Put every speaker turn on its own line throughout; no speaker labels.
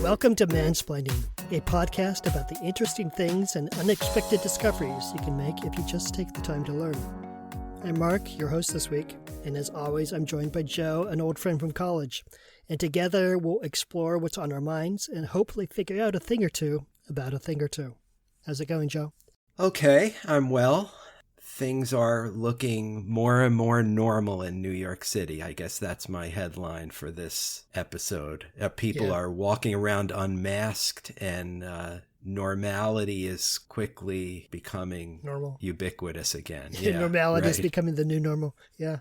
Welcome to Mansplaining, a podcast about the interesting things and unexpected discoveries you can make if you just take the time to learn. I'm Mark, your host this week, and as always, I'm joined by Joe, an old friend from college. And together, we'll explore what's on our minds and hopefully figure out a thing or two about a thing or two. How's it going, Joe?
Okay, I'm well. Things are looking more and more normal in New York City. I guess that's my headline for this episode. People are walking around unmasked, and normality is quickly becoming ubiquous again.
Yeah, normality is becoming the new normal. Yeah.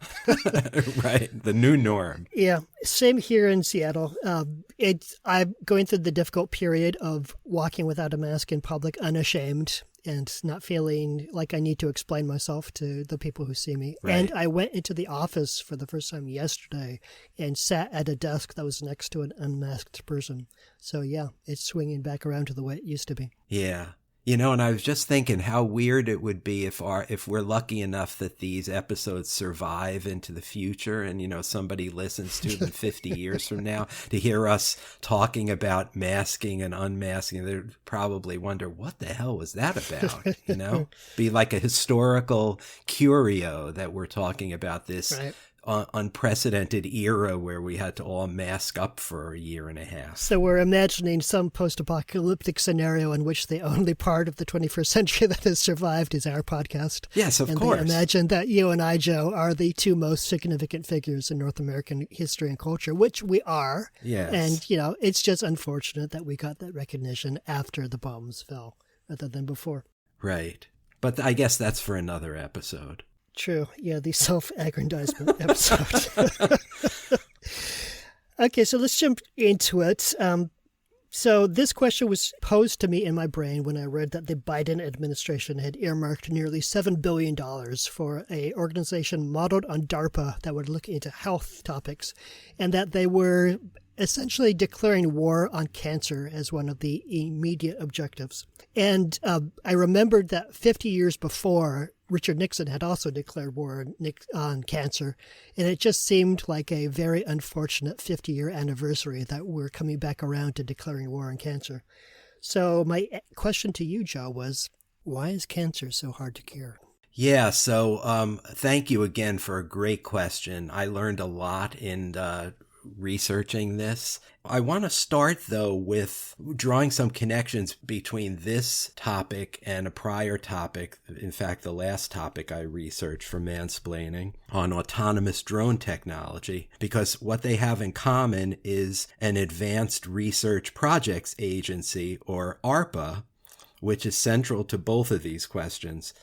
Right. The new norm.
Yeah. Same here in Seattle. I'm going through the difficult period of walking without a mask in public, unashamed, and not feeling like I need to explain myself to the people who see me.
Right.
And I went into the office for the first time yesterday and sat at a desk that was next to an unmasked person. So yeah, it's swinging back around to the way it used to be.
Yeah. You know, and I was just thinking how weird it would be if we're lucky enough that these episodes survive into the future and, you know, somebody listens to them 50 years from now to hear us talking about masking and unmasking. They'd probably wonder, what the hell was that about? You know, be like a historical curio that we're talking about this
Right.
Unprecedented era where we had to all mask up for a year and a half.
So we're imagining some post-apocalyptic scenario in which the only part of the 21st century that has survived is our podcast.
Yes, of
and
course.
And imagine that you and I, Joe, are the two most significant figures in North American history and culture, which we are.
Yes.
And, you know, it's just unfortunate that we got that recognition after the bombs fell rather than before.
Right. But I guess that's for another episode.
True. Yeah, the self-aggrandizement episode. Okay, so let's jump into it. So this question was posed to me in my brain when I read that the Biden administration had earmarked nearly $7 billion for an organization modeled on DARPA that would look into health topics, and that they were essentially declaring war on cancer as one of the immediate objectives. And I remembered that 50 years before, Richard Nixon had also declared war on cancer, and it just seemed like a very unfortunate 50-year anniversary that we're coming back around to declaring war on cancer. So my question to you, Joe, was, why is cancer so hard to cure?
Yeah, so thank you again for a great question. I learned a lot in researching this. I want to start, though, with drawing some connections between this topic and a prior topic, in fact, the last topic I researched for Mansplaining on autonomous drone technology, because what they have in common is an Advanced Research Projects Agency, or ARPA, which is central to both of these questions.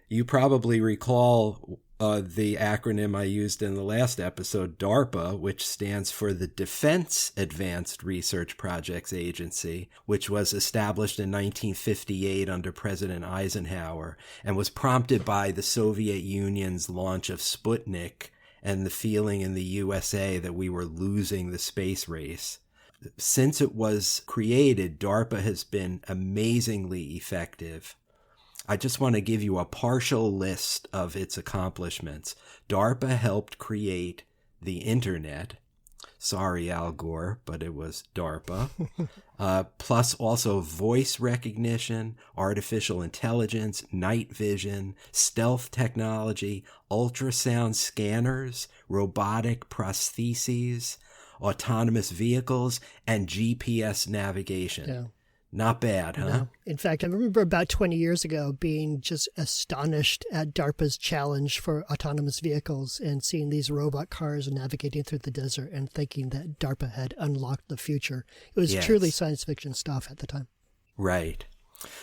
You probably recall the acronym I used in the last episode, DARPA, which stands for the Defense Advanced Research Projects Agency, which was established in 1958 under President Eisenhower and was prompted by the Soviet Union's launch of Sputnik and the feeling in the USA that we were losing the space race. Since it was created, DARPA has been amazingly effective. I just want to give you a partial list of its accomplishments. DARPA helped create the internet. Sorry, Al Gore, but it was DARPA. Plus also voice recognition, artificial intelligence, night vision, stealth technology, ultrasound scanners, robotic prostheses, autonomous vehicles, and GPS navigation.
Yeah.
Not bad, huh?
No. In fact, I remember about 20 years ago being just astonished at DARPA's challenge for autonomous vehicles and seeing these robot cars navigating through the desert and thinking that DARPA had unlocked the future. It was truly science fiction stuff at the time.
Right.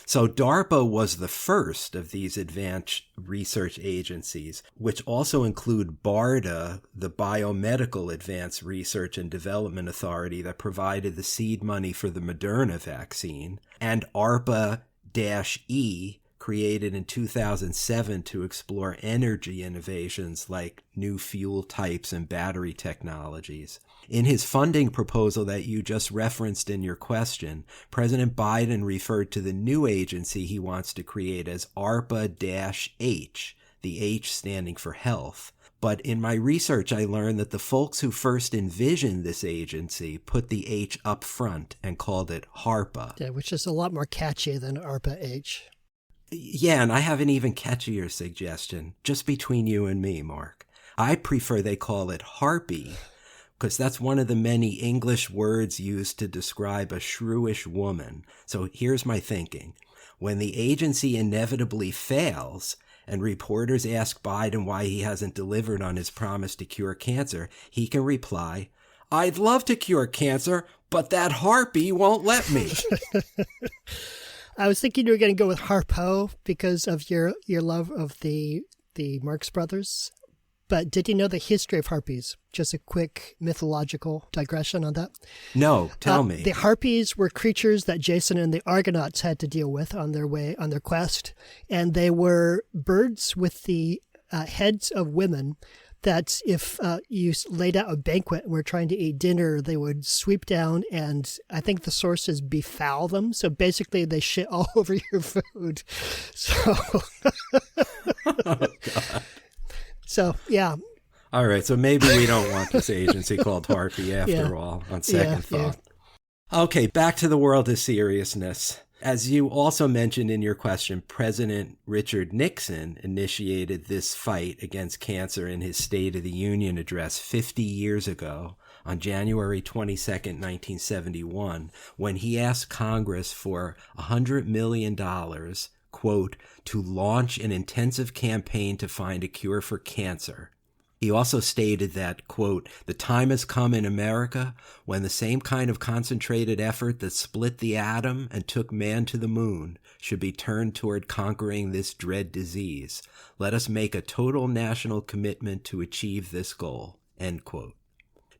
So DARPA was the first of these advanced research agencies, which also include BARDA, the Biomedical Advanced Research and Development Authority that provided the seed money for the Moderna vaccine, and ARPA-E, created in 2007 to explore energy innovations like new fuel types and battery technologies. In his funding proposal that you just referenced in your question, President Biden referred to the new agency he wants to create as ARPA-H, the H standing for health. But in my research, I learned that the folks who first envisioned this agency put the H up front and called it HARPA.
Yeah, which is a lot more catchy than ARPA-H.
Yeah, and I have an even catchier suggestion, just between you and me, Mark. I prefer they call it harpy, because that's one of the many English words used to describe a shrewish woman. So here's my thinking. When the agency inevitably fails and reporters ask Biden why he hasn't delivered on his promise to cure cancer, he can reply, "I'd love to cure cancer, but that harpy won't let me."
I was thinking you were going to go with Harpo because of your love of the Marx Brothers. But did you know the history of harpies? Just a quick mythological digression on that.
No, tell me.
The harpies were creatures that Jason and the Argonauts had to deal with on their quest. And they were birds with the heads of women that if you laid out a banquet and were trying to eat dinner, they would sweep down and I think the source is befoul them. So basically they shit all over your food. So,
Oh, God.
So, yeah.
All right, so maybe we don't want this agency called Harpy after all, on second thought. Yeah. Okay, back to the world of seriousness. As you also mentioned in your question, President Richard Nixon initiated this fight against cancer in his State of the Union address 50 years ago on January 22nd, 1971, when he asked Congress for $100 million, quote, to launch an intensive campaign to find a cure for cancer. He also stated that, quote, the time has come in America when the same kind of concentrated effort that split the atom and took man to the moon should be turned toward conquering this dread disease. Let us make a total national commitment to achieve this goal, end quote.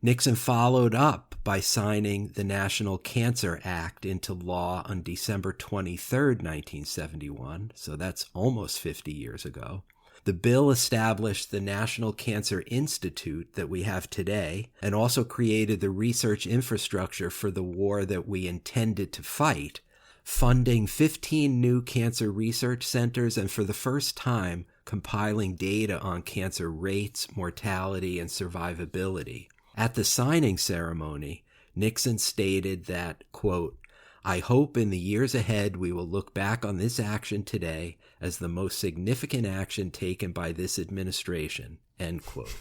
Nixon followed up by signing the National Cancer Act into law on December 23, 1971, so that's almost 50 years ago. The bill established the National Cancer Institute that we have today and also created the research infrastructure for the war that we intended to fight, funding 15 new cancer research centers and for the first time compiling data on cancer rates, mortality, and survivability. At the signing ceremony, Nixon stated that, quote, I hope in the years ahead we will look back on this action today as the most significant action taken by this administration, end quote.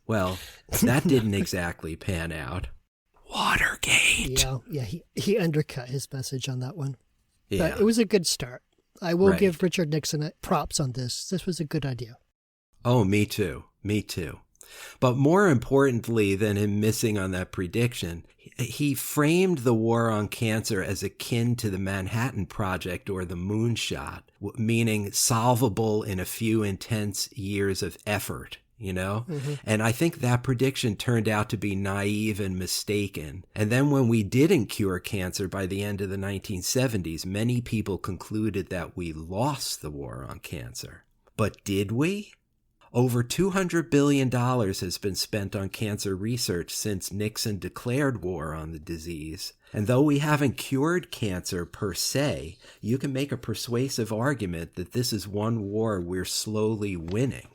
Well, that didn't exactly pan out. Watergate.
Yeah, he undercut his message on that one.
Yeah.
But it was a good start. I will give Richard Nixon props on this. This was a good idea.
Oh, me too. But more importantly than him missing on that prediction, he framed the war on cancer as akin to the Manhattan Project or the moonshot, meaning solvable in a few intense years of effort, you know? Mm-hmm. And I think that prediction turned out to be naive and mistaken. And then when we didn't cure cancer by the end of the 1970s, many people concluded that we lost the war on cancer. But did we? Over $200 billion has been spent on cancer research since Nixon declared war on the disease. And though we haven't cured cancer per se, you can make a persuasive argument that this is one war we're slowly winning.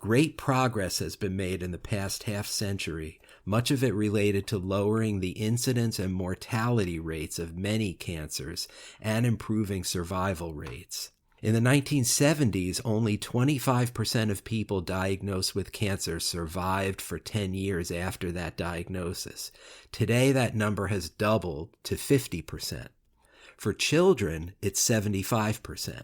Great progress has been made in the past half century, much of it related to lowering the incidence and mortality rates of many cancers and improving survival rates. In the 1970s, only 25% of people diagnosed with cancer survived for 10 years after that diagnosis. Today, that number has doubled to 50%. For children, it's 75%.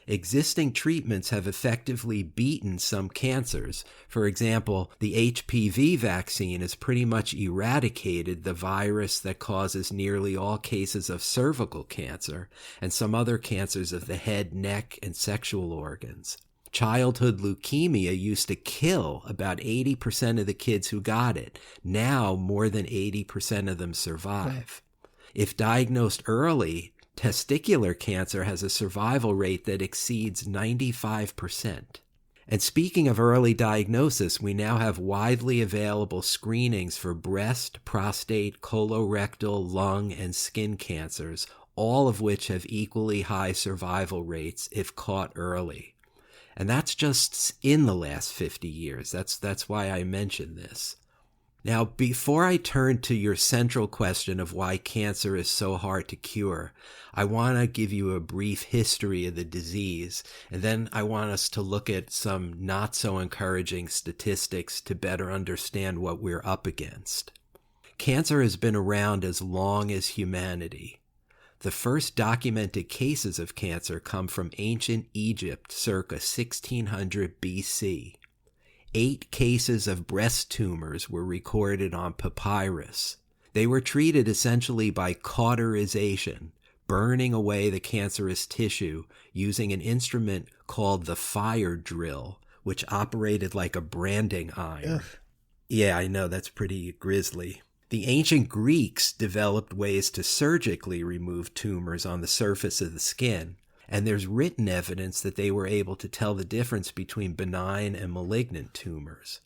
Existing treatments have effectively beaten some cancers. For example, the HPV vaccine has pretty much eradicated the virus that causes nearly all cases of cervical cancer and some other cancers of the head, neck, and sexual organs. Childhood leukemia used to kill about 80% of the kids who got it. Now, more than 80% of them survive. If diagnosed early, testicular cancer has a survival rate that exceeds 95%. And speaking of early diagnosis, we now have widely available screenings for breast, prostate, colorectal, lung, and skin cancers, all of which have equally high survival rates if caught early. And that's just in the last 50 years. That's why I mentioned this. Now, before I turn to your central question of why cancer is so hard to cure, I want to give you a brief history of the disease, and then I want us to look at some not so encouraging statistics to better understand what we're up against. Cancer has been around as long as humanity. The first documented cases of cancer come from ancient Egypt circa 1600 BC. 8 cases of breast tumors were recorded on papyrus. They were treated essentially by cauterization, burning away the cancerous tissue using an instrument called the fire drill, which operated like a branding iron.
Ugh.
Yeah, I know, that's pretty grisly. The ancient Greeks developed ways to surgically remove tumors on the surface of the skin, and there's written evidence that they were able to tell the difference between benign and malignant tumors.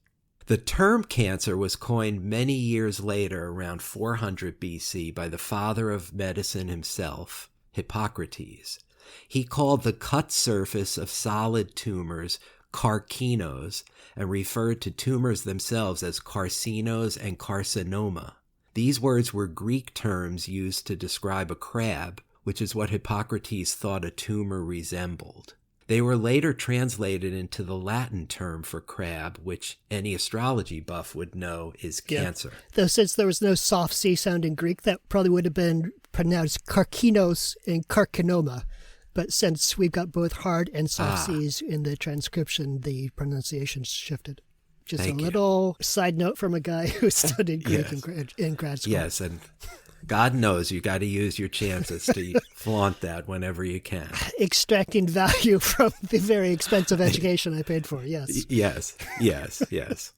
The term cancer was coined many years later, around 400 BC, by the father of medicine himself, Hippocrates. He called the cut surface of solid tumors carcinos and referred to tumors themselves as carcinos and carcinoma. These words were Greek terms used to describe a crab, which is what Hippocrates thought a tumor resembled. They were later translated into the Latin term for crab, which any astrology buff would know is cancer.
Though since there was no soft C sound in Greek, that probably would have been pronounced carcinos and carcinoma. But since we've got both hard and soft C's in the transcription, the pronunciation's shifted. Just a little side note from a guy who studied Greek in grad school.
Yes, and God knows you got to use your chances to flaunt that whenever you can.
Extracting value from the very expensive education I paid for, yes.
Yes.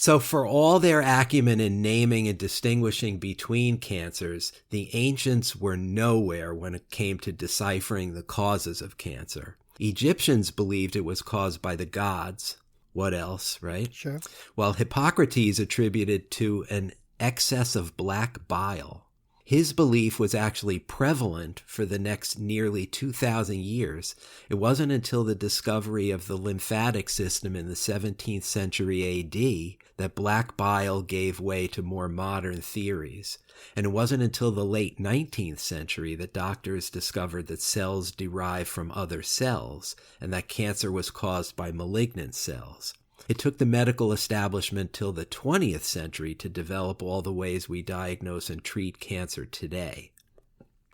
So for all their acumen in naming and distinguishing between cancers, the ancients were nowhere when it came to deciphering the causes of cancer. Egyptians believed it was caused by the gods. What else, right?
Sure.
While Hippocrates attributed to an excess of black bile. His belief was actually prevalent for the next nearly 2,000 years. It wasn't until the discovery of the lymphatic system in the 17th century AD that black bile gave way to more modern theories. And it wasn't until the late 19th century that doctors discovered that cells derive from other cells and that cancer was caused by malignant cells. It took the medical establishment till the 20th century to develop all the ways we diagnose and treat cancer today.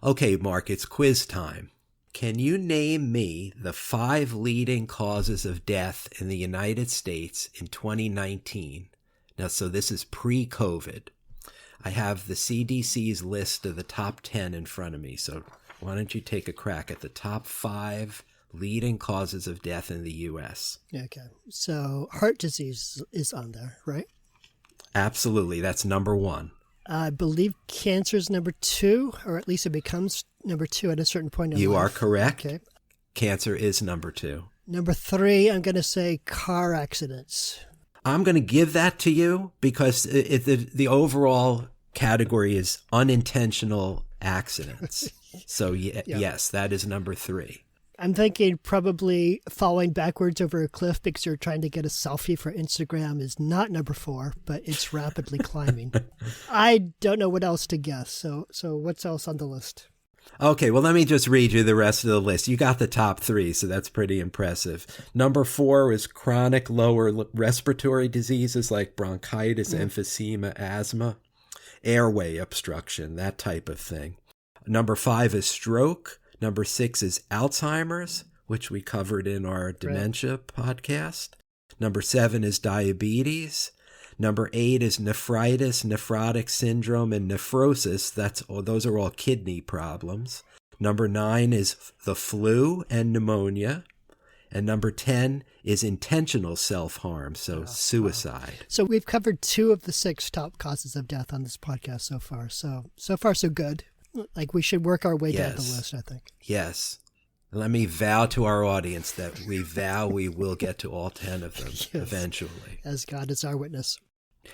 Okay, Mark, it's quiz time. Can you name me the 5 leading causes of death in the United States in 2019? Now, so this is pre-COVID. I have the CDC's list of the top 10 in front of me, so why don't you take a crack at the top 5 leading causes of death in the U.S.
Okay. So heart disease is on there, right?
Absolutely. That's number 1.
I believe cancer is number 2, or at least it becomes number 2 at a certain point in life.
You are correct.
Okay.
Cancer is number 2.
Number 3, I'm going to say car accidents.
I'm going to give that to you because the overall category is unintentional accidents. So yes, that is number 3.
I'm thinking probably falling backwards over a cliff because you're trying to get a selfie for Instagram is not number 4, but it's rapidly climbing. I don't know what else to guess. So what's else on the list?
Okay, well, let me just read you the rest of the list. You got the top 3, so that's pretty impressive. Number 4 is chronic lower respiratory diseases like bronchitis, emphysema, asthma, airway obstruction, that type of thing. Number 5 is stroke. Number 6 is Alzheimer's, which we covered in our dementia podcast. Number 7 is diabetes. Number 8 is nephritis, nephrotic syndrome, and nephrosis. Those are all kidney problems. Number 9 is the flu and pneumonia. And number 10 is intentional self-harm, so suicide.
So we've covered 2 of the 6 top causes of death on this podcast so far. So far, so good. Like, we should work our way down the list, I think.
Yes. Let me vow to our audience that we vow we will get to all 10 of them eventually.
As God is our witness.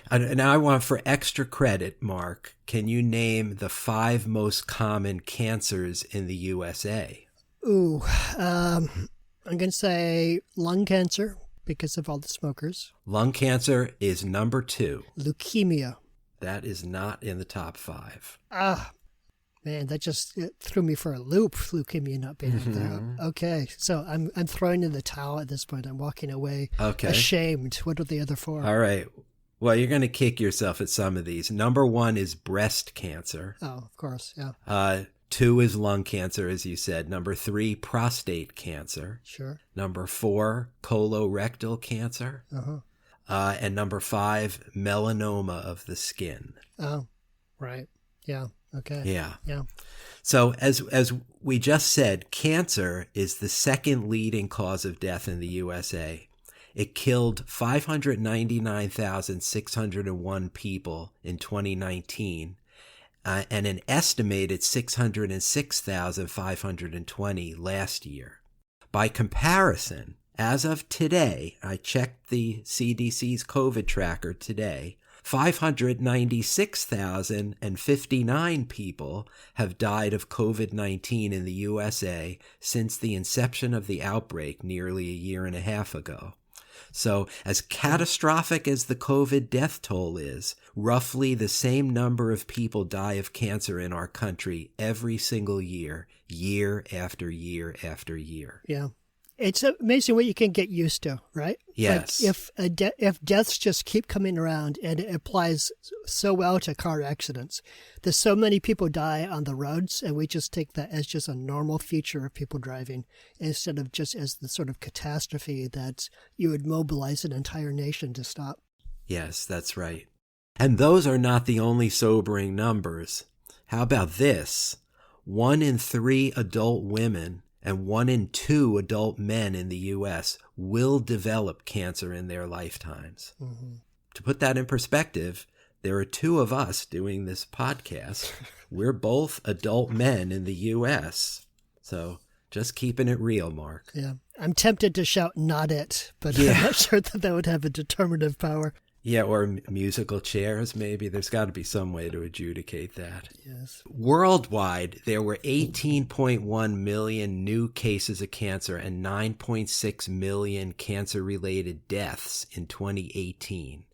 And now I want, for extra credit, Mark, can you name the 5 most common cancers in the USA?
Ooh, I'm going to say lung cancer because of all the smokers.
Lung cancer is number 2.
Leukemia.
That is not in the top 5.
Ah, man, that just threw me for a loop, leukemia not being up there. Okay, so I'm throwing in the towel at this point. I'm walking away ashamed. What are the other 4?
All right. Well, you're going to kick yourself at some of these. Number 1 is breast cancer.
Oh, of course, yeah.
2 is lung cancer, as you said. Number 3, prostate cancer.
Sure.
Number 4, colorectal cancer.
Uh-huh.
And number 5, melanoma of the skin.
Oh, right. Yeah. Okay.
Yeah.
Yeah.
So as we just said, cancer is the second leading cause of death in the USA. It killed 599,601 people in 2019, and an estimated 606,520 last year. By comparison, as of today, I checked the CDC's COVID tracker today, 596,059 people have died of COVID-19 in the USA since the inception of the outbreak nearly a year and a half ago. So as catastrophic as the COVID death toll is, roughly the same number of people die of cancer in our country every single year, year after year after year.
Yeah. It's amazing what you can get used to, right?
Yes.
Like if deaths just keep coming around, and it applies so well to car accidents. There's so many people die on the roads, and we just take that as just a normal feature of people driving, instead of just as the sort of catastrophe that you would mobilize an entire nation to stop.
Yes, that's right. And those are not the only sobering numbers. How about this? 1 in 3 adult women and 1 in 2 adult men in the U.S. will develop cancer in their lifetimes. Mm-hmm. To put that in perspective, there are 2 of us doing this podcast. We're both adult men in the U.S. So just keeping it real, Mark.
Yeah. I'm tempted to shout, "Not it," but I'm not sure that would have a determinative power.
Yeah, or musical chairs, maybe. There's got to be some way to adjudicate that.
Yes.
Worldwide, there were 18.1 million new cases of cancer and 9.6 million cancer-related deaths in 2018.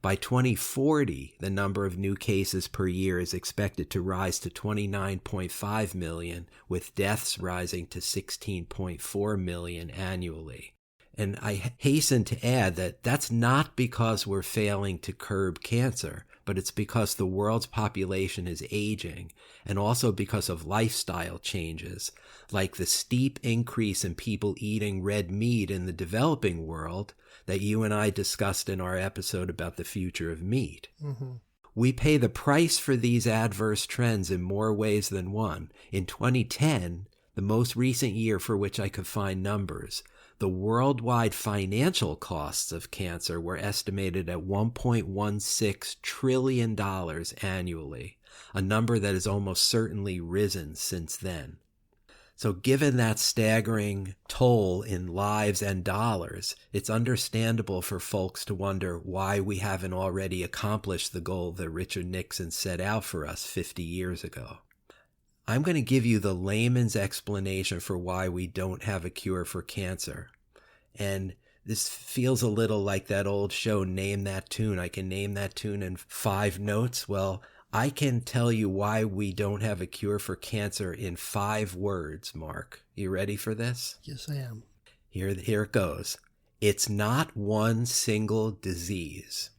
By 2040, the number of new cases per year is expected to rise to 29.5 million, with deaths rising to 16.4 million annually. And I hasten to add that that's not because we're failing to curb cancer, but it's because the world's population is aging, and also because of lifestyle changes, like the steep increase in people eating red meat in the developing world that you and I discussed in our episode about the future of meat. Mm-hmm. We pay the price for these adverse trends in more ways than one. In 2010, the most recent year for which I could find numbers, the worldwide financial costs of cancer were estimated at $1.16 trillion annually, a number that has almost certainly risen since then. So given that staggering toll in lives and dollars, it's understandable for folks to wonder why we haven't already accomplished the goal that Richard Nixon set out for us 50 years ago. I'm going to give you the layman's explanation for why we don't have a cure for cancer. And this feels a little like that old show, Name That Tune. I can name that tune in 5 notes. Well, I can tell you why we don't have a cure for cancer in 5 words, Mark. You ready for this?
Yes, I am.
Here it goes. It's not one single disease.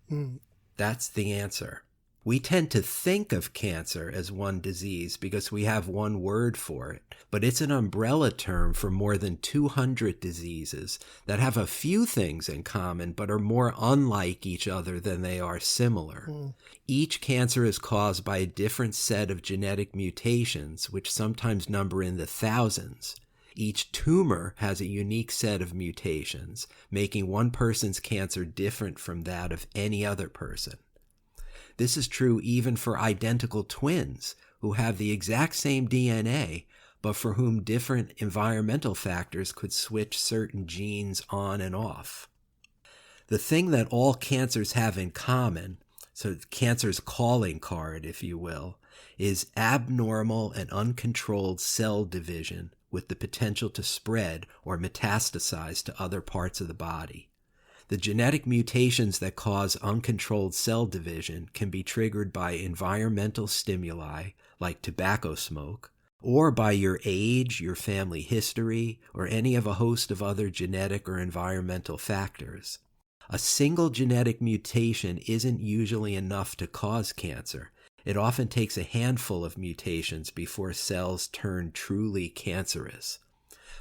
That's the answer. We tend to think of cancer as one disease because we have one word for it, but it's an umbrella term for more than 200 diseases that have a few things in common but are more unlike each other than they are similar. Each cancer is caused by a different set of genetic mutations, which sometimes number in the thousands. Each tumor has a unique set of mutations, making one person's cancer different from that of any other person. This is true even for identical twins who have the exact same DNA, but for whom different environmental factors could switch certain genes on and off. The thing that all cancers have in common, so cancer's calling card, if you will, is abnormal and uncontrolled cell division with the potential to spread or metastasize to other parts of the body. The genetic mutations that cause uncontrolled cell division can be triggered by environmental stimuli like tobacco smoke, or by your age, your family history, or any of a host of other genetic or environmental factors. A single genetic mutation isn't usually enough to cause cancer. It often takes a handful of mutations before cells turn truly cancerous.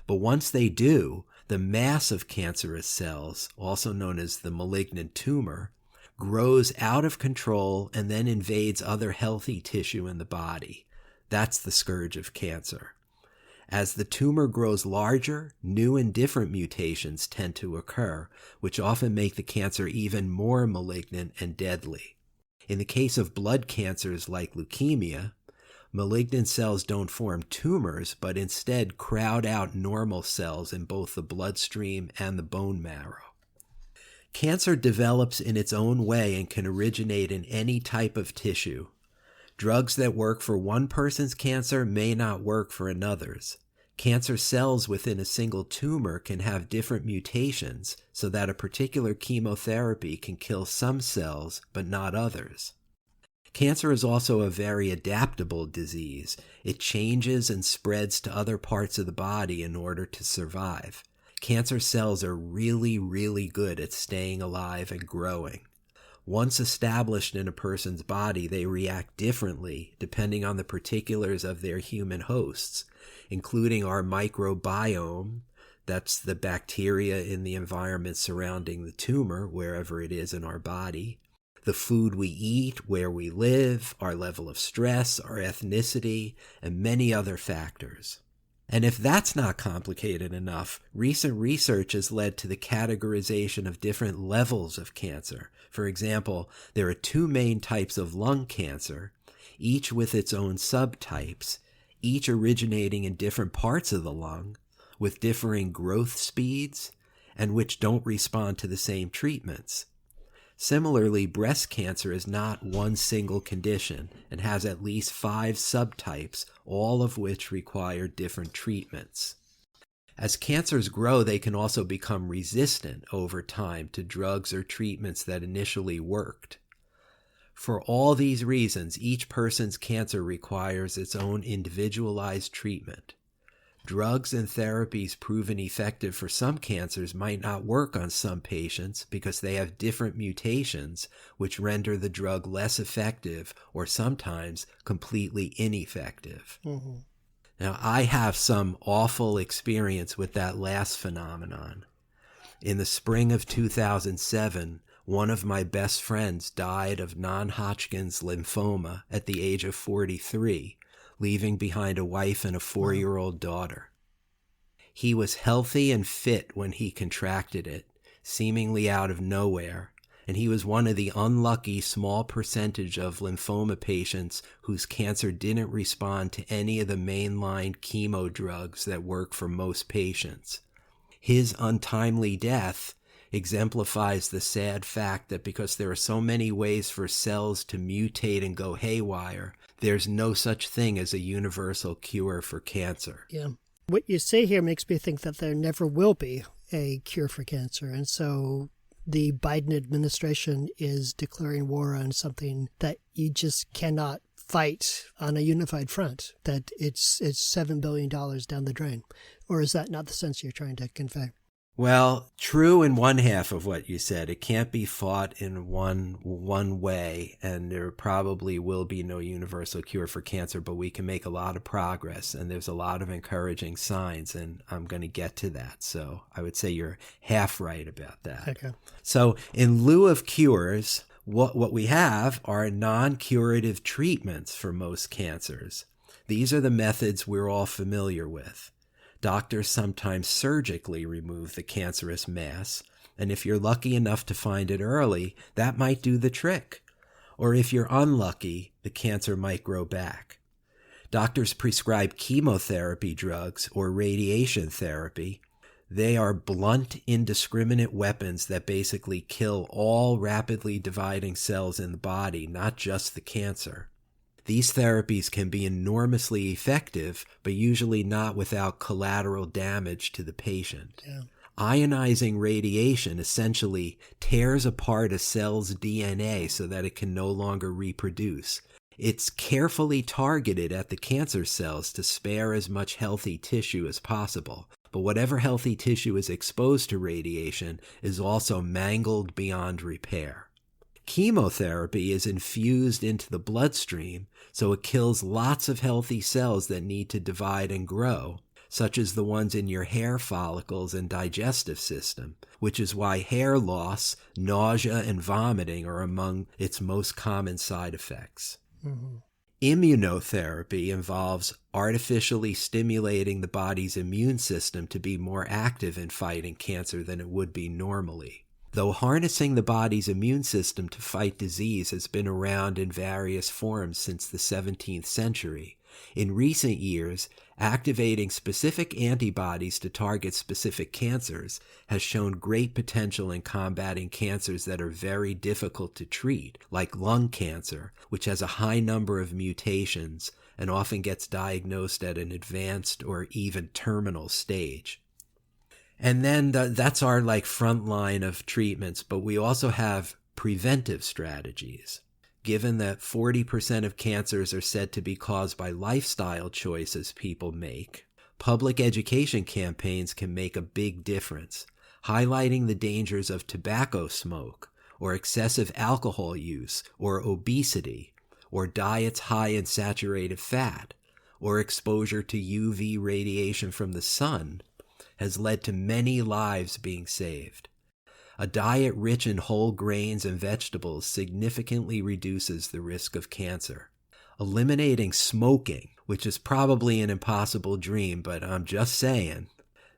But once they do, the mass of cancerous cells, also known as the malignant tumor, grows out of control and then invades other healthy tissue in the body. That's the scourge of cancer. As the tumor grows larger, new and different mutations tend to occur, which often make the cancer even more malignant and deadly. In the case of blood cancers like leukemia, malignant cells don't form tumors, but instead crowd out normal cells in both the bloodstream and the bone marrow. Cancer develops in its own way and can originate in any type of tissue. Drugs that work for one person's cancer may not work for another's. Cancer cells within a single tumor can have different mutations so that a particular chemotherapy can kill some cells but not others. Cancer is also a very adaptable disease. It changes and spreads to other parts of the body in order to survive. Cancer cells are really, really good at staying alive and growing. Once established in a person's body, they react differently depending on the particulars of their human hosts, including our microbiome, that's the bacteria in the environment surrounding the tumor, wherever it is in our body, the food we eat, where we live, our level of stress, our ethnicity, and many other factors. And if that's not complicated enough, recent research has led to the categorization of different levels of cancer. For example, there are two main types of lung cancer, each with its own subtypes, each originating in different parts of the lung, with differing growth speeds, and which don't respond to the same treatments. Similarly, breast cancer is not one single condition and has at least 5 subtypes, all of which require different treatments. As cancers grow, they can also become resistant over time to drugs or treatments that initially worked. For all these reasons, each person's cancer requires its own individualized treatment. Drugs and therapies proven effective for some cancers might not work on some patients because they have different mutations which render the drug less effective or sometimes completely ineffective. Mm-hmm. Now, I have some awful experience with that last phenomenon. In the spring of 2007, one of my best friends died of non-Hodgkin's lymphoma at the age of 43. Leaving behind a wife and a 4-year-old daughter. He was healthy and fit when he contracted it, seemingly out of nowhere, and he was one of the unlucky small percentage of lymphoma patients whose cancer didn't respond to any of the mainline chemo drugs that work for most patients. His untimely death exemplifies the sad fact that because there are so many ways for cells to mutate and go haywire, there's no such thing as a universal cure for cancer.
Yeah. What you say here makes me think that there never will be a cure for cancer. And so the Biden administration is declaring war on something that you just cannot fight on a unified front, that it's $7 billion down the drain. Or is that not the sense you're trying to convey?
Well, true in one half of what you said. It can't be fought in one way, and there probably will be no universal cure for cancer, but we can make a lot of progress, and there's a lot of encouraging signs, and I'm going to get to that. So I would say you're half right about that.
Okay.
So in lieu of cures, what we have are non-curative treatments for most cancers. These are the methods we're all familiar with. Doctors sometimes surgically remove the cancerous mass, and if you're lucky enough to find it early, that might do the trick. Or if you're unlucky, the cancer might grow back. Doctors prescribe chemotherapy drugs or radiation therapy. They are blunt, indiscriminate weapons that basically kill all rapidly dividing cells in the body, not just the cancer. These therapies can be enormously effective, but usually not without collateral damage to the patient.
Yeah.
Ionizing radiation essentially tears apart a cell's DNA so that it can no longer reproduce. It's carefully targeted at the cancer cells to spare as much healthy tissue as possible. But whatever healthy tissue is exposed to radiation is also mangled beyond repair. Chemotherapy is infused into the bloodstream, so it kills lots of healthy cells that need to divide and grow, such as the ones in your hair follicles and digestive system, which is why hair loss, nausea, and vomiting are among its most common side effects.
Mm-hmm.
Immunotherapy involves artificially stimulating the body's immune system to be more active in fighting cancer than it would be normally. Though harnessing the body's immune system to fight disease has been around in various forms since the 17th century, in recent years, activating specific antibodies to target specific cancers has shown great potential in combating cancers that are very difficult to treat, like lung cancer, which has a high number of mutations and often gets diagnosed at an advanced or even terminal stage. And then that's our front line of treatments, but we also have preventive strategies. Given that 40% of cancers are said to be caused by lifestyle choices people make, public education campaigns can make a big difference, highlighting the dangers of tobacco smoke, or excessive alcohol use, or obesity, or diets high in saturated fat, or exposure to UV radiation from the sun, has led to many lives being saved. A diet rich in whole grains and vegetables significantly reduces the risk of cancer. Eliminating smoking, which is probably an impossible dream, but I'm just saying,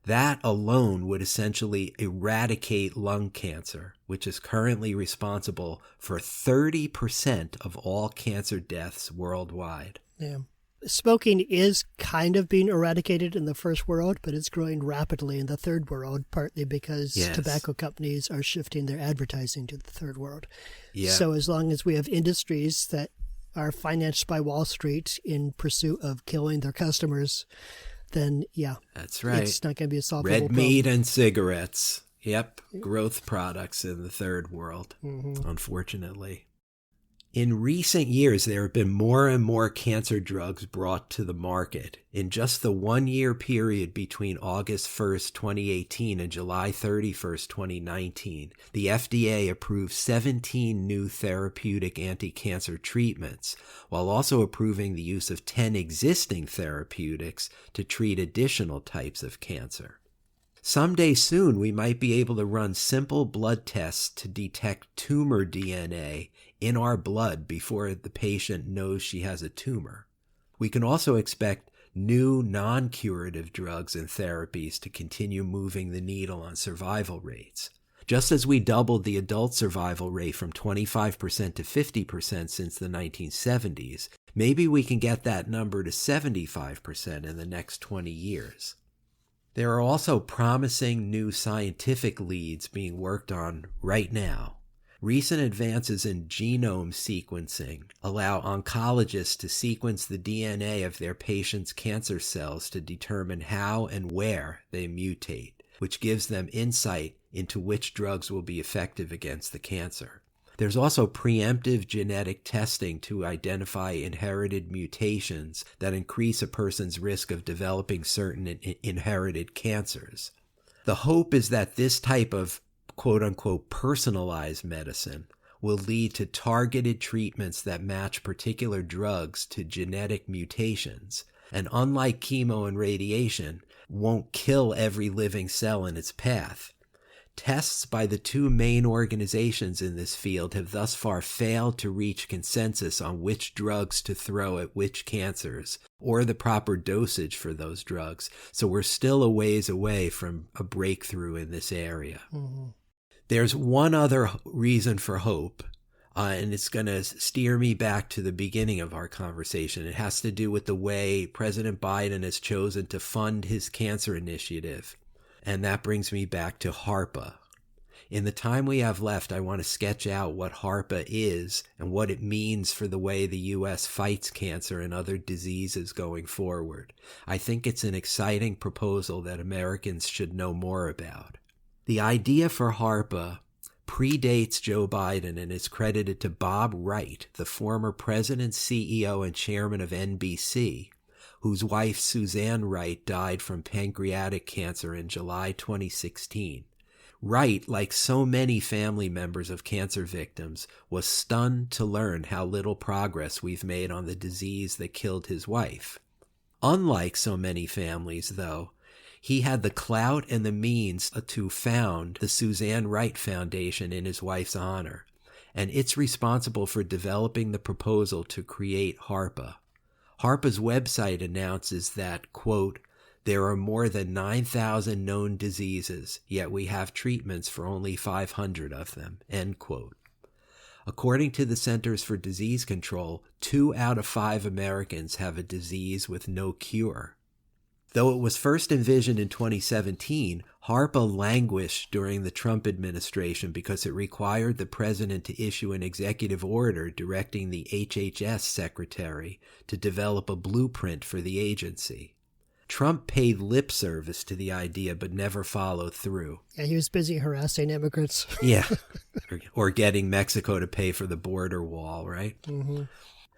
that alone would essentially eradicate lung cancer, which is currently responsible for 30% of all cancer deaths worldwide.
Yeah. Smoking is kind of being eradicated in the first world, but it's growing rapidly in the third world, partly because tobacco companies are shifting their advertising to the third world. Yeah. So as long as we have industries that are financed by Wall Street in pursuit of killing their customers, then
that's right.
It's not going to be a solvable
Red
problem.
meat and cigarettes. Yep. Growth products in the third world, unfortunately. In recent years, there have been more and more cancer drugs brought to the market. In just the 1-year period between August 1st, 2018 and July 31st, 2019, the FDA approved 17 new therapeutic anti-cancer treatments, while also approving the use of 10 existing therapeutics to treat additional types of cancer. Someday soon, we might be able to run simple blood tests to detect tumor DNA in our blood before the patient knows she has a tumor. We can also expect new non-curative drugs and therapies to continue moving the needle on survival rates. Just as we doubled the adult survival rate from 25% to 50% since the 1970s, maybe we can get that number to 75% in the next 20 years. There are also promising new scientific leads being worked on right now. Recent advances in genome sequencing allow oncologists to sequence the DNA of their patients' cancer cells to determine how and where they mutate, which gives them insight into which drugs will be effective against the cancer. There's also preemptive genetic testing to identify inherited mutations that increase a person's risk of developing certain inherited cancers. The hope is that this type of quote-unquote personalized medicine will lead to targeted treatments that match particular drugs to genetic mutations, and unlike chemo and radiation, won't kill every living cell in its path. Tests by the two main organizations in this field have thus far failed to reach consensus on which drugs to throw at which cancers, or the proper dosage for those drugs, so we're still a ways away from a breakthrough in this area. Mm-hmm. There's one other reason for hope, and it's going to steer me back to the beginning of our conversation. It has to do with the way President Biden has chosen to fund his cancer initiative. And that brings me back to HARPA. In the time we have left, I want to sketch out what HARPA is and what it means for the way the U.S. fights cancer and other diseases going forward. I think it's an exciting proposal that Americans should know more about. The idea for HARPA predates Joe Biden and is credited to Bob Wright, the former president, CEO, and chairman of NBC, whose wife Suzanne Wright died from pancreatic cancer in July 2016. Wright, like so many family members of cancer victims, was stunned to learn how little progress we've made on the disease that killed his wife. Unlike so many families, though, he had the clout and the means to found the Suzanne Wright Foundation in his wife's honor, and it's responsible for developing the proposal to create HARPA. HARPA's website announces that, quote, there are more than 9,000 known diseases, yet we have treatments for only 500 of them, end quote. According to the Centers for Disease Control, 2 out of 5 Americans have a disease with no cure. Though it was first envisioned in 2017, HARPA languished during the Trump administration because it required the president to issue an executive order directing the HHS secretary to develop a blueprint for the agency. Trump paid lip service to the idea but never followed through.
Yeah, he was busy harassing immigrants.
Yeah, or getting Mexico to pay for the border wall, right?
Mm-hmm.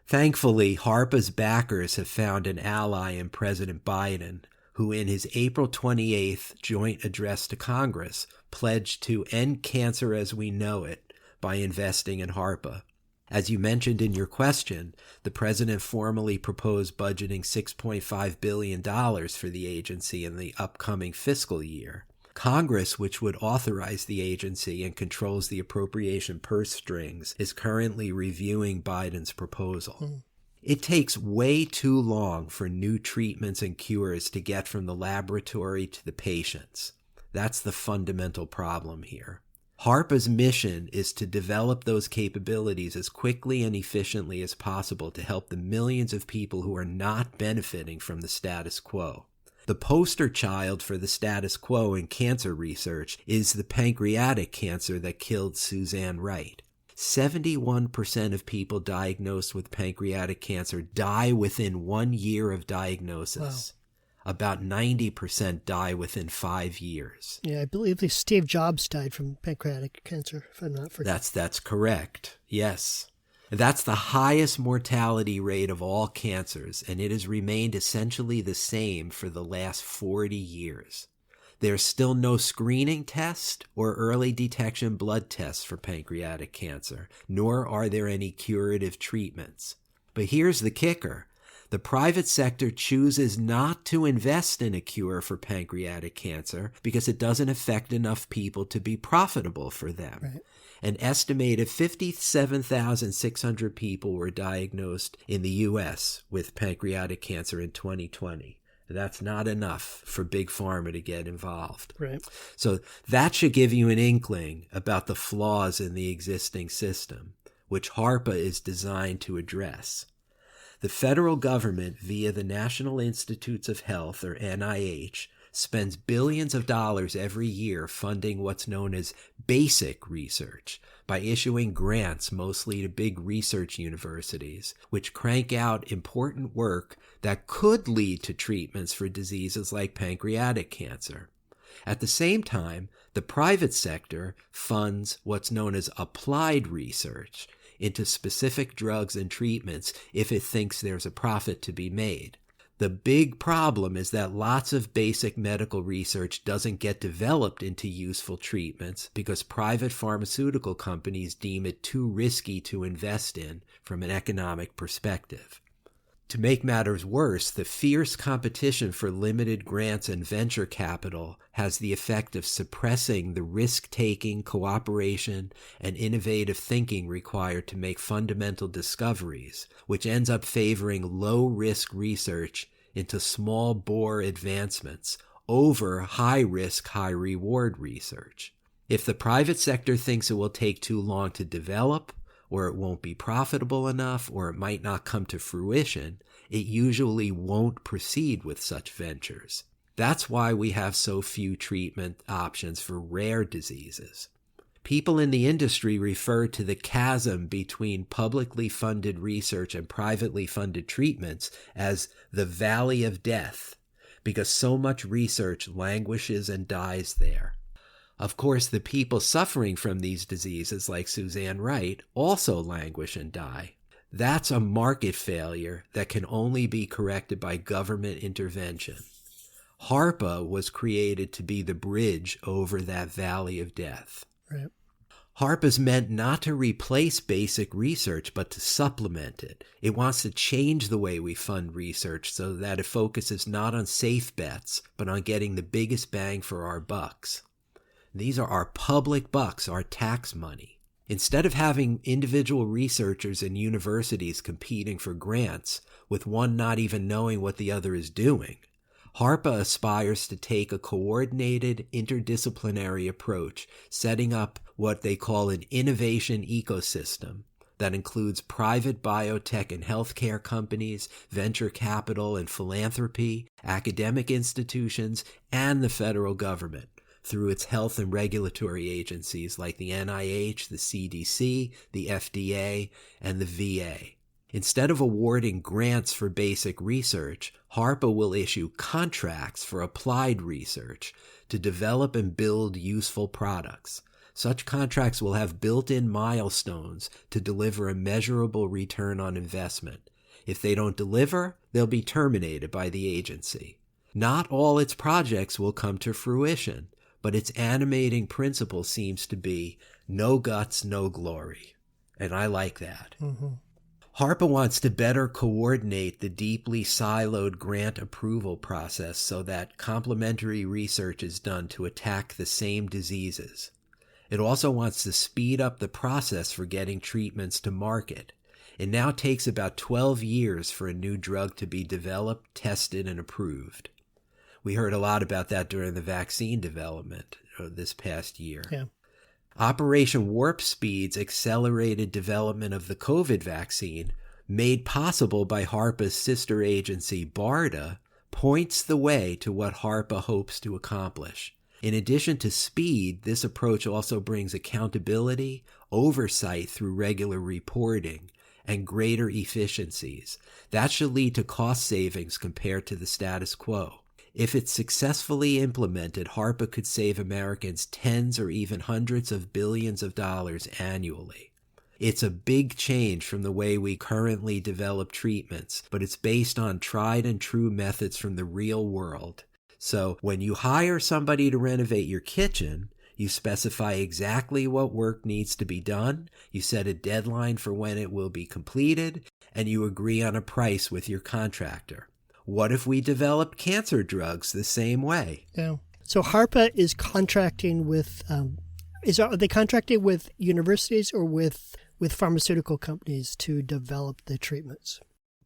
Thankfully, HARPA's backers have found an ally in President Biden, who in his April 28th joint address to Congress pledged to end cancer as we know it by investing in HARPA. As you mentioned in your question, the president formally proposed budgeting $6.5 billion for the agency in the upcoming fiscal year. Congress, which would authorize the agency and controls the appropriation purse strings, is currently reviewing Biden's proposal. It takes way too long for new treatments and cures to get from the laboratory to the patients. That's the fundamental problem here. HARPA's mission is to develop those capabilities as quickly and efficiently as possible to help the millions of people who are not benefiting from the status quo. The poster child for the status quo in cancer research is the pancreatic cancer that killed Suzanne Wright. 71% of people diagnosed with pancreatic cancer die within 1 year of diagnosis. Wow. About 90% die within 5 years.
Yeah, I believe Steve Jobs died from pancreatic cancer, if I'm not forgetting.
That's correct, yes. That's the highest mortality rate of all cancers, and it has remained essentially the same for the last 40 years. There's still no screening test or early detection blood tests for pancreatic cancer, nor are there any curative treatments. But here's the kicker. The private sector chooses not to invest in a cure for pancreatic cancer because it doesn't affect enough people to be profitable for them. Right. An estimated 57,600 people were diagnosed in the U.S. with pancreatic cancer in 2020. That's not enough for Big Pharma to get involved.
Right.
So that should give you an inkling about the flaws in the existing system, which HARPA is designed to address. The federal government, via the National Institutes of Health, or NIH, spends billions of dollars every year funding what's known as basic research by issuing grants mostly to big research universities, which crank out important work that could lead to treatments for diseases like pancreatic cancer. At the same time, the private sector funds what's known as applied research into specific drugs and treatments if it thinks there's a profit to be made. The big problem is that lots of basic medical research doesn't get developed into useful treatments because private pharmaceutical companies deem it too risky to invest in from an economic perspective. To make matters worse, the fierce competition for limited grants and venture capital has the effect of suppressing the risk-taking, cooperation, and innovative thinking required to make fundamental discoveries, which ends up favoring low-risk research into small-bore advancements over high-risk, high-reward research. If the private sector thinks it will take too long to develop, or it won't be profitable enough, or it might not come to fruition, it usually won't proceed with such ventures. That's why we have so few treatment options for rare diseases. People in the industry refer to the chasm between publicly funded research and privately funded treatments as the valley of death, because so much research languishes and dies there. Of course, the people suffering from these diseases, like Suzanne Wright, also languish and die. That's a market failure that can only be corrected by government intervention. HARPA was created to be the bridge over that valley of death.
Right.
HARP is meant not to replace basic research, but to supplement it. It wants to change the way we fund research so that it focuses not on safe bets, but on getting the biggest bang for our bucks. These are our public bucks, our tax money. Instead of having individual researchers and universities competing for grants, with one not even knowing what the other is doing, HARPA aspires to take a coordinated, interdisciplinary approach, setting up what they call an innovation ecosystem that includes private biotech and healthcare companies, venture capital and philanthropy, academic institutions, and the federal government through its health and regulatory agencies like the NIH, the CDC, the FDA, and the VA. Instead of awarding grants for basic research, HARPA will issue contracts for applied research to develop and build useful products. Such contracts will have built-in milestones to deliver a measurable return on investment. If they don't deliver, they'll be terminated by the agency. Not all its projects will come to fruition, but its animating principle seems to be no guts, no glory. And I like that.
Mm-hmm.
HARPA wants to better coordinate the deeply siloed grant approval process so that complementary research is done to attack the same diseases. It also wants to speed up the process for getting treatments to market. It now takes about 12 years for a new drug to be developed, tested, and approved. We heard a lot about that during the vaccine development this past year.
Yeah.
Operation Warp Speed's accelerated development of the COVID vaccine, made possible by HARPA's sister agency BARDA, points the way to what HARPA hopes to accomplish. In addition to speed, this approach also brings accountability, oversight through regular reporting, and greater efficiencies. That should lead to cost savings compared to the status quo. If it's successfully implemented, HARPA could save Americans tens or even hundreds of billions of dollars annually. It's a big change from the way we currently develop treatments, but it's based on tried and true methods from the real world. So when you hire somebody to renovate your kitchen, you specify exactly what work needs to be done, you set a deadline for when it will be completed, and you agree on a price with your contractor. What if we developed cancer drugs the same way?
Yeah. So HARPA is contracting with, are they contracting with universities or with pharmaceutical companies to develop the treatments?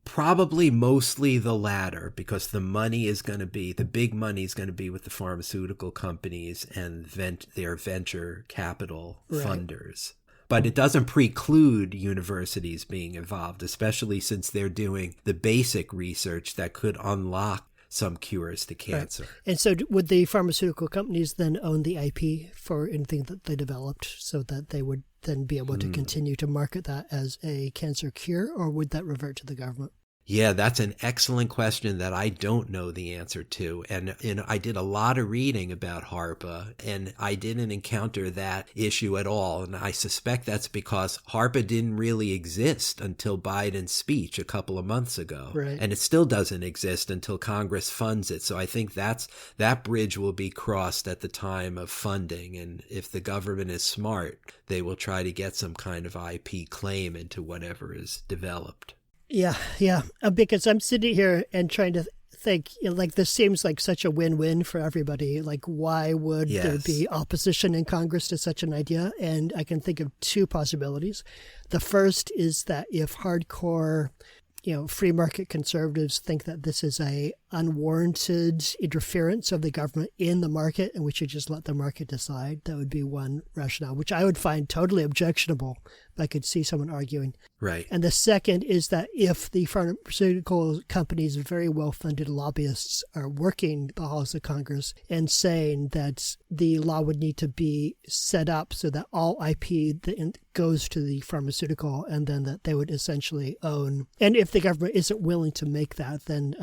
Probably mostly the latter, because the big money is going to be with the pharmaceutical companies and their venture capital funders. But it doesn't preclude universities being involved, especially since they're doing the basic research that could unlock some cures to cancer.
Right. And so would the pharmaceutical companies then own the IP for anything that they developed so that they would then be able to continue to market that as a cancer cure, or would that revert to the government?
Yeah, that's an excellent question that I don't know the answer to. And I did a lot of reading about HARPA, and I didn't encounter that issue at all. And I suspect that's because HARPA didn't really exist until Biden's speech a couple of months ago.
Right.
And it still doesn't exist until Congress funds it. So I think that bridge will be crossed at the time of funding. And if the government is smart, they will try to get some kind of IP claim into whatever is developed.
Yeah. Because I'm sitting here and trying to think, this seems like such a win-win for everybody. Like, why would there be opposition in Congress to such an idea? And I can think of two possibilities. The first is that if hardcore, free market conservatives think that this is a unwarranted interference of the government in the market, and we should just let the market decide. That would be one rationale, which I would find totally objectionable. I could see someone arguing.
Right.
And the second is that if the pharmaceutical companies' very well-funded lobbyists are working the halls of Congress and saying that the law would need to be set up so that all IP that goes to the pharmaceutical, and then that they would essentially own. And if the government isn't willing to make that, then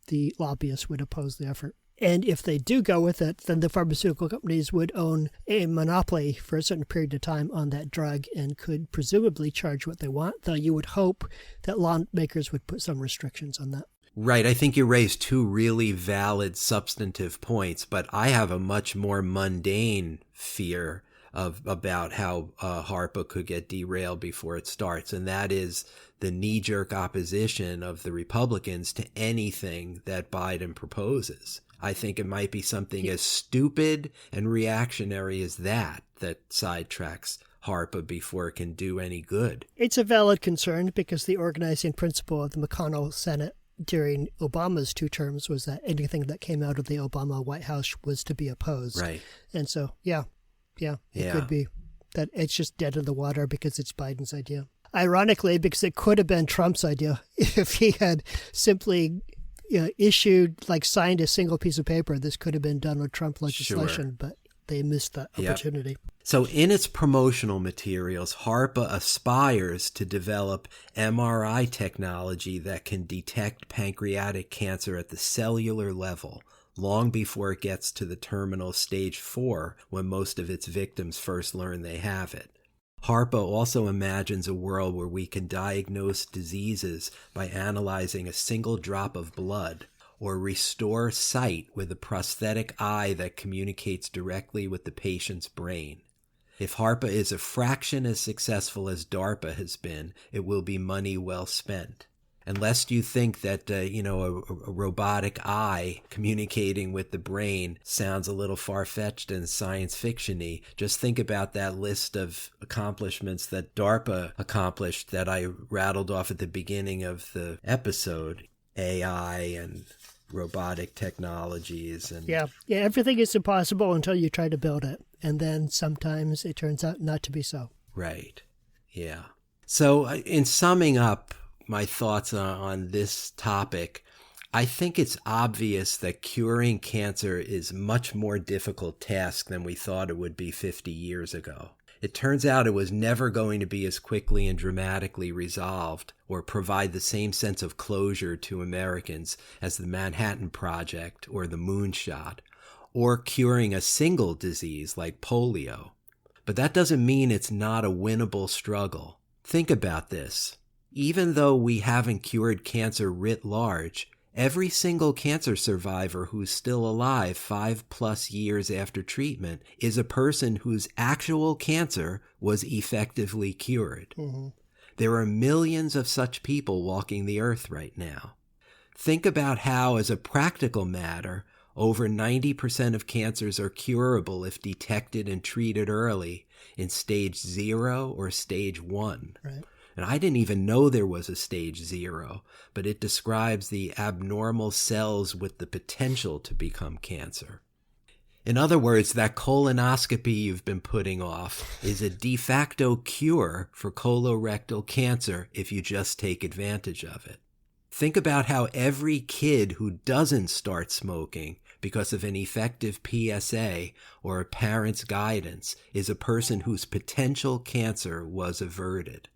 the lobbyists would oppose the effort. And if they do go with it, then the pharmaceutical companies would own a monopoly for a certain period of time on that drug and could presumably charge what they want, though you would hope that lawmakers would put some restrictions on that.
Right. I think you raised two really valid substantive points, but I have a much more mundane fear about how HARPA could get derailed before it starts, and that is the knee-jerk opposition of the Republicans to anything that Biden proposes. I think it might be something as stupid and reactionary as that sidetracks HARPA before it can do any good.
It's a valid concern because the organizing principle of the McConnell Senate during Obama's 2 terms was that anything that came out of the Obama White House was to be opposed.
Right.
And so, it could be that it's just dead in the water because it's Biden's idea. Ironically, because it could have been Trump's idea if he had simply signed a single piece of paper. This could have been Donald Trump legislation,
Sure.
But they missed that opportunity.
Yep. So in its promotional materials, HARPA aspires to develop MRI technology that can detect pancreatic cancer at the cellular level, long before it gets to the terminal stage 4, when most of its victims first learn they have it. HARPA also imagines a world where we can diagnose diseases by analyzing a single drop of blood, or restore sight with a prosthetic eye that communicates directly with the patient's brain. If HARPA is a fraction as successful as DARPA has been, it will be money well spent. Unless you think that, a robotic eye communicating with the brain sounds a little far-fetched and science fiction-y, just think about that list of accomplishments that DARPA accomplished that I rattled off at the beginning of the episode. AI and robotic technologies. And
Yeah, everything is impossible until you try to build it. And then sometimes it turns out not to be so.
Right. Yeah. So in summing up my thoughts on this topic, I think it's obvious that curing cancer is a much more difficult task than we thought it would be 50 years ago. It turns out it was never going to be as quickly and dramatically resolved or provide the same sense of closure to Americans as the Manhattan Project or the moonshot, or curing a single disease like polio. But that doesn't mean it's not a winnable struggle. Think about this. Even though we haven't cured cancer writ large, every single cancer survivor who's still alive 5+ years after treatment is a person whose actual cancer was effectively cured. Mm-hmm. There are millions of such people walking the earth right now. Think about how, as a practical matter, over 90% of cancers are curable if detected and treated early in stage 0 or stage 1.
Right.
And I didn't even know there was a stage 0, but it describes the abnormal cells with the potential to become cancer. In other words, that colonoscopy you've been putting off is a de facto cure for colorectal cancer if you just take advantage of it. Think about how every kid who doesn't start smoking because of an effective PSA or a parent's guidance is a person whose potential cancer was averted.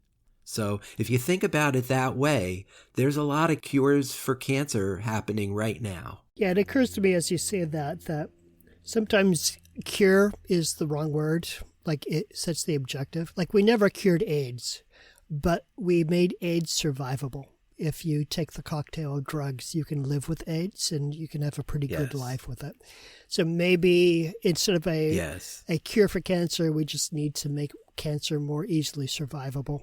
So if you think about it that way, there's a lot of cures for cancer happening right now.
Yeah, it occurs to me as you say that sometimes cure is the wrong word. Like it sets the objective. Like we never cured AIDS, but we made AIDS survivable. If you take the cocktail of drugs, you can live with AIDS and you can have a pretty good life with it. So maybe instead of a cure for cancer, we just need to make cancer more easily survivable.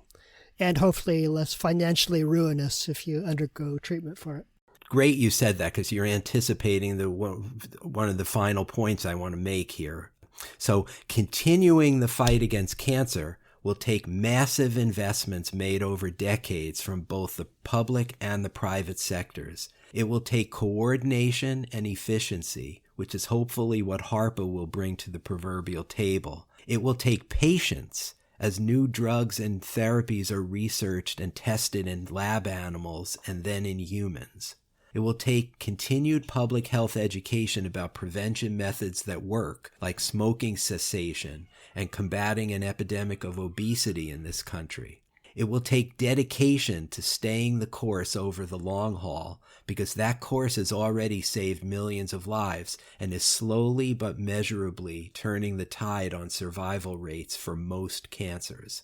And hopefully less financially ruinous if you undergo treatment for it.
Great you said that, because you're anticipating one of the final points I want to make here. So continuing the fight against cancer will take massive investments made over decades from both the public and the private sectors. It will take coordination and efficiency, which is hopefully what HARPA will bring to the proverbial table. It will take patience as new drugs and therapies are researched and tested in lab animals and then in humans. It will take continued public health education about prevention methods that work, like smoking cessation and combating an epidemic of obesity in this country. It will take dedication to staying the course over the long haul, because that course has already saved millions of lives and is slowly but measurably turning the tide on survival rates for most cancers.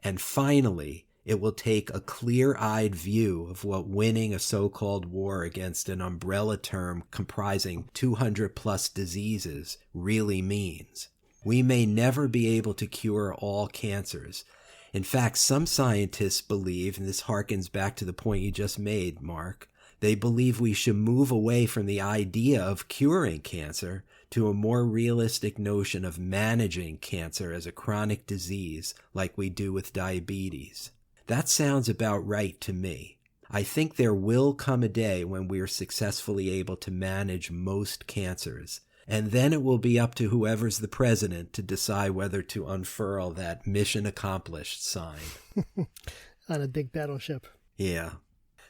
And finally, it will take a clear-eyed view of what winning a so-called war against an umbrella term comprising 200-plus diseases really means. We may never be able to cure all cancers. In fact, some scientists believe, and this harkens back to the point you just made, Mark, they believe we should move away from the idea of curing cancer to a more realistic notion of managing cancer as a chronic disease like we do with diabetes. That sounds about right to me. I think there will come a day when we are successfully able to manage most cancers, and then it will be up to whoever's the president to decide whether to unfurl that mission accomplished sign.
On a big battleship.
Yeah.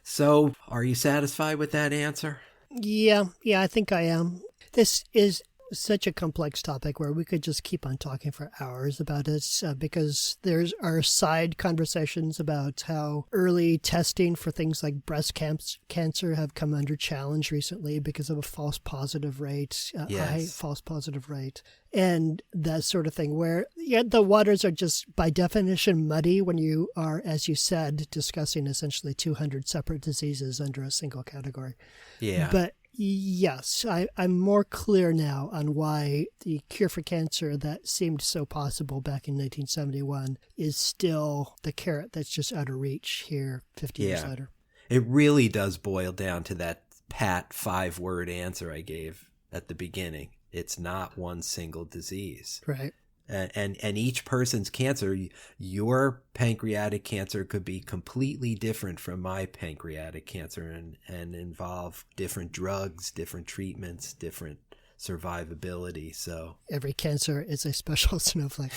So, are you satisfied with that answer?
Yeah, I think I am. This is such a complex topic where we could just keep on talking for hours about it because there are side conversations about how early testing for things like breast cancer have come under challenge recently because of a false positive rate, high false positive rate, and that sort of thing where the waters are just by definition muddy when you are, as you said, discussing essentially 200 separate diseases under a single category.
Yeah.
But yes, I'm more clear now on why the cure for cancer that seemed so possible back in 1971 is still the carrot that's just out of reach here 50 years later.
It really does boil down to that pat 5-word answer I gave at the beginning. It's not one single disease.
Right.
And each person's cancer, your pancreatic cancer could be completely different from my pancreatic cancer and involve different drugs, different treatments, different survivability. So
every cancer is a special snowflake.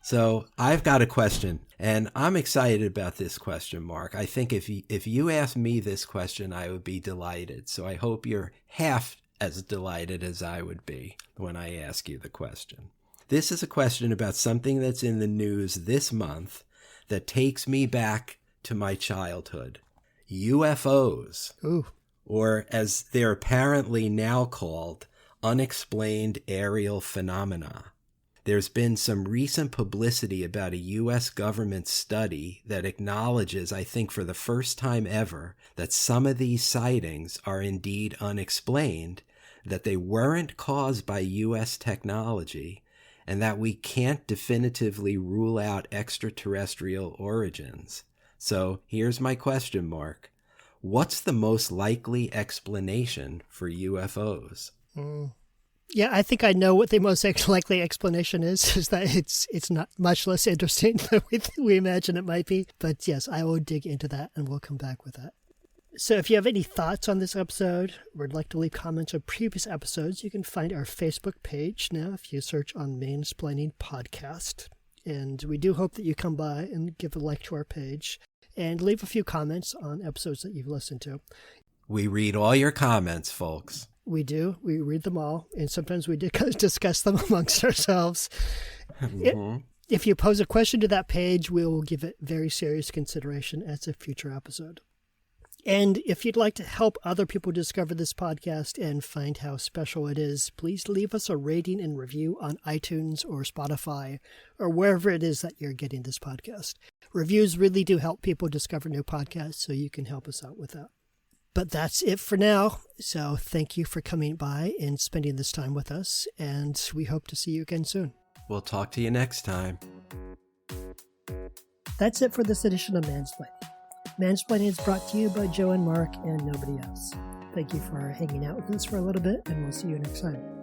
So I've got a question, and I'm excited about this question, Mark. I think if you asked me this question, I would be delighted. So I hope you're half as delighted as I would be when I ask you the question. This is a question about something that's in the news this month that takes me back to my childhood. UFOs.
Ooh.
Or as they're apparently now called, unexplained aerial phenomena. There's been some recent publicity about a U.S. government study that acknowledges, I think for the first time ever, that some of these sightings are indeed unexplained, that they weren't caused by U.S. technology, and that we can't definitively rule out extraterrestrial origins. So here's my question, Mark. What's the most likely explanation for UFOs?
Yeah, I think I know what the most likely explanation is that it's not much less interesting than we imagine it might be. But yes, I will dig into that and we'll come back with that. So if you have any thoughts on this episode or would like to leave comments on previous episodes, you can find our Facebook page now if you search on Mansplaining Podcast. And we do hope that you come by and give a like to our page and leave a few comments on episodes that you've listened to.
We read all your comments, folks.
We do. We read them all, and sometimes we discuss them amongst ourselves.
Mm-hmm.
If you pose a question to that page, we will give it very serious consideration as a future episode. And if you'd like to help other people discover this podcast and find how special it is, please leave us a rating and review on iTunes or Spotify or wherever it is that you're getting this podcast. Reviews really do help people discover new podcasts, so you can help us out with that. But that's it for now. So thank you for coming by and spending this time with us. And we hope to see you again soon.
We'll talk to you next time.
That's it for this edition of Mansplaining. Mansplaining is brought to you by Joe and Mark and nobody else. Thank you for hanging out with us for a little bit, and we'll see you next time.